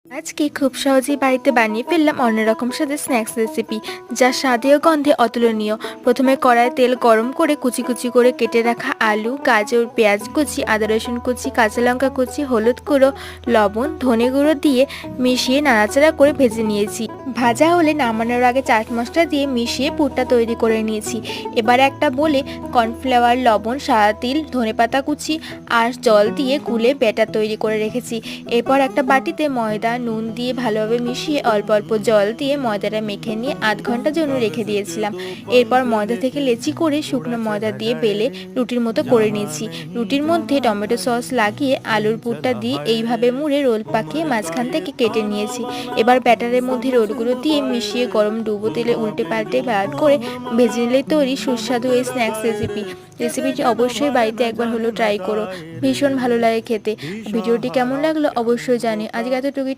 আজকে খুব সহজেই বাড়িতে বানিয়ে ফেললাম অন্যরকম স্বাদের স্ন্যাক্স রেসিপি, যা স্বাদে ও গন্ধে অতুলনীয়। প্রথমে কড়াইয়ে তেল গরম করে কুচি কুচি করে কেটে রাখা আলু, গাজর, পেঁয়াজ কুচি, আদা রসুন কুচি, কাঁচা লঙ্কা কুচি, হলুদ গুঁড়ো, লবণ, ধনে গুঁড়ো দিয়ে মিশিয়ে নাড়াচাড়া করে ভেজে নিয়েছি। ভাজা হলে নামানোর আগে চাট মশলা দিয়ে মিশিয়ে পুরটা তৈরি করে নিয়েছি। এবার একটা বলে কর্নফ্লাওয়ার, লবণ, সাদা তিল, ধনেপাতা কুচি আর জল দিয়ে গুলে ব্যাটার তৈরি করে রেখেছি। এরপর একটা বাটিতে ময়দা, নুন দিয়ে ভালোভাবে মিশিয়ে অল্প অল্প জল দিয়ে ময়দাটা মেখে নিয়ে আধ ঘন্টার জন্য রেখে দিয়েছিলাম। এরপর ময়দা থেকে লেচি করে শুকনো ময়দা দিয়ে বেলে রুটির মতো করে নিয়েছি। রুটির মধ্যে টমেটো সস লাগিয়ে আলুর পুরটা দিয়ে এইভাবে মুড়ে রোল পাকিয়ে মাঝখান থেকে কেটে নিয়েছি। এবার ব্যাটারের মধ্যে রোলগুলো দিয়ে মিশিয়ে গরম ডুবো তেলে উল্টে পাল্টে ভালো করে ভেজে নিলেই তৈরি সুস্বাদু এই স্ন্যাক্স রেসিপিটি অবশ্যই বাড়িতে একবার হলেও ট্রাই করো। ভীষণ ভালো লাগে খেতে। ভিডিওটি কেমন লাগলো অবশ্যই জানিও। আজকে এতটুকুই।